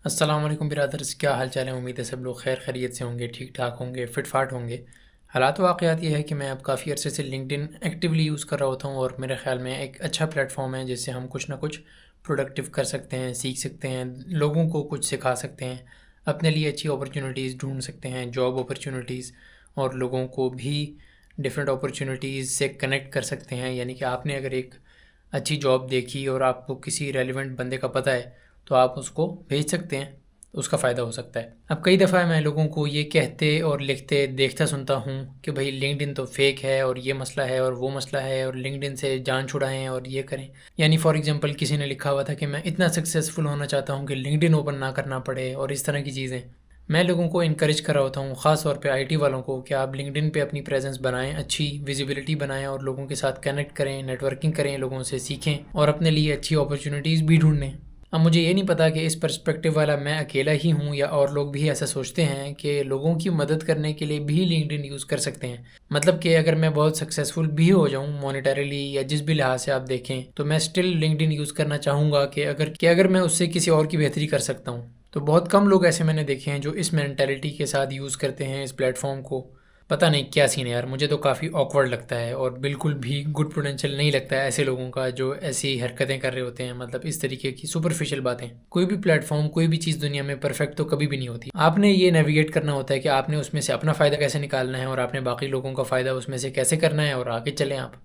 अस्सलाम वालेकुम बिरादर्स, क्या हाल चाल है। उम्मीद है सब लोग खैर खैरियत से होंगे, ठीक ठाक होंगे, फिट फाट होंगे। हालात वाक़यात ये है कि मैं अब काफ़ी अरसे से लिंक्डइन एक्टिवली यूज़ कर रहा होता हूँ और मेरे ख़्याल में एक अच्छा प्लेटफॉर्म है जिससे हम कुछ ना कुछ प्रोडक्टिव कर सकते हैं, सीख सकते हैं, लोगों को कुछ सिखा सकते हैं, अपने लिए अच्छी अपॉर्चुनिटीज़ ढूंढ सकते हैं, जॉब अपॉर्चुनिटीज़, और लोगों को भी डिफरेंट अपॉर्चुनिटीज़ से कनेक्ट कर सकते हैं। यानी कि आपने अगर एक अच्छी जॉब देखी और आपको किसी रेलिवेंट बंदे का पता है तो आप उसको भेज सकते हैं, उसका फ़ायदा हो सकता है। अब कई दफ़ा मैं लोगों को ये कहते और लिखते देखता सुनता हूँ कि भाई लिंक्डइन तो फेक है और ये मसला है और वो मसला है और लिंक्डइन से जान छुड़ाएं और ये करें। यानी फॉर एग्जांपल किसी ने लिखा हुआ था कि मैं इतना सक्सेसफुल होना चाहता हूँ कि लिंक्डइन ओपन ना करना पड़े और इस तरह की चीज़ें। मैं लोगों को इनक्रेज कर रहा होता हूँ, ख़ास तौर पे आईटी वालों को, कि आप लिंक्डइन पे अपनी प्रेजेंस बनाएं, अच्छी विजिबिलिटी बनाएं और लोगों के साथ कनेक्ट करें, नेटवर्किंग करें, लोगों से सीखें और अपने लिए अच्छी अपॉर्चुनिटीज़ भी ढूंढें। अब मुझे ये नहीं पता कि इस पर्सपेक्टिव वाला मैं अकेला ही हूँ या और लोग भी ऐसा सोचते हैं कि लोगों की मदद करने के लिए भी लिंक्डइन यूज़ कर सकते हैं। मतलब कि अगर मैं बहुत सक्सेसफुल भी हो जाऊँ मॉनेटरीली या जिस भी लिहाज से आप देखें, तो मैं स्टिल लिंक्डइन यूज़ करना चाहूँगा कि अगर मैं उससे किसी और की बेहतरी कर सकता हूँ। तो बहुत कम लोग ऐसे मैंने देखे हैं जो इस मेंटालिटी के साथ यूज़ करते हैं इस प्लेटफॉर्म को। पता नहीं क्या सीन है यार, मुझे तो काफ़ी ऑकवर्ड लगता है और बिल्कुल भी गुड पोटेंशियल नहीं लगता है ऐसे लोगों का जो ऐसी हरकतें कर रहे होते हैं। मतलब इस तरीके की सुपरफिशियल बातें। कोई भी प्लेटफॉर्म, कोई भी चीज़ दुनिया में परफेक्ट तो कभी भी नहीं होती। आपने ये नेविगेट करना होता है कि आपने उसमें से अपना फ़ायदा कैसे निकालना है और आपने बाकी लोगों का फ़ायदा उसमें से कैसे करना है और आगे चलें आप।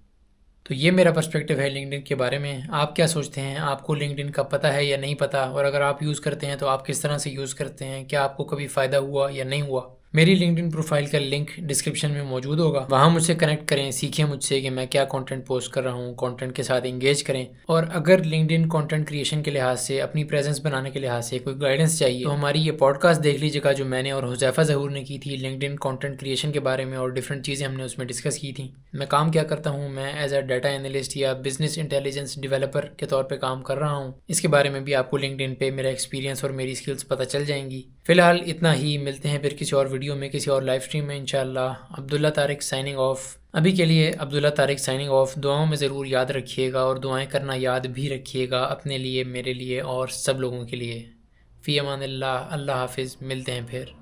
तो ये मेरा पर्सपेक्टिव है लिंक्डइन के बारे में। आप क्या सोचते हैं? आपको लिंक्डइन का पता है या नहीं पता? और अगर आप यूज़ करते हैं तो आप किस तरह से यूज़ करते हैं? क्या आपको कभी फ़ायदा हुआ या नहीं हुआ? मेरी लिंक्डइन प्रोफाइल का लिंक डिस्क्रिप्शन में मौजूद होगा, वहाँ मुझसे कनेक्ट करें, सीखें मुझसे कि मैं क्या कंटेंट पोस्ट कर रहा हूँ, कंटेंट के साथ इंगेज करें। और अगर लिंक्डइन कंटेंट क्रिएशन के लिहाज से, अपनी प्रेजेंस बनाने के लिहाज से कोई गाइडेंस चाहिए तो हमारी ये पॉडकास्ट देख लीजिएगा जो मैंने और हुज़ैफ़ा ज़हूर ने की थी लिंक्डइन कंटेंट क्रिएशन के बारे में, और डिफरेंट चीज़ें हमने उसमें डिस्कस की थी। मैं काम क्या करता हूँ, मैं एज अ डाटा एनालिस्ट या बिजनेस इंटेलिजेंस डेवलपर के तौर पे काम कर रहा हूँ। इसके बारे में भी आपको लिंक्डइन पे मेरा एक्सपीरियंस और मेरी स्किल्स पता चल जाएंगी। फिलहाल इतना ही, मिलते हैं फिर किसी और वीडियो में, किसी और लाइव स्ट्रीम में इंशाल्लाह। Abdullah Tariq signing off. अभी के लिए अब्दुल्ला तारिक साइनिंग ऑफ। दुआओं में ज़रूर याद रखिएगा और दुआएं करना याद भी रखिएगा, अपने लिए, मेरे लिए और सब लोगों के लिए। फ़ी अमानिल्लाह। अल्लाह हाफिज़। मिलते हैं फिर।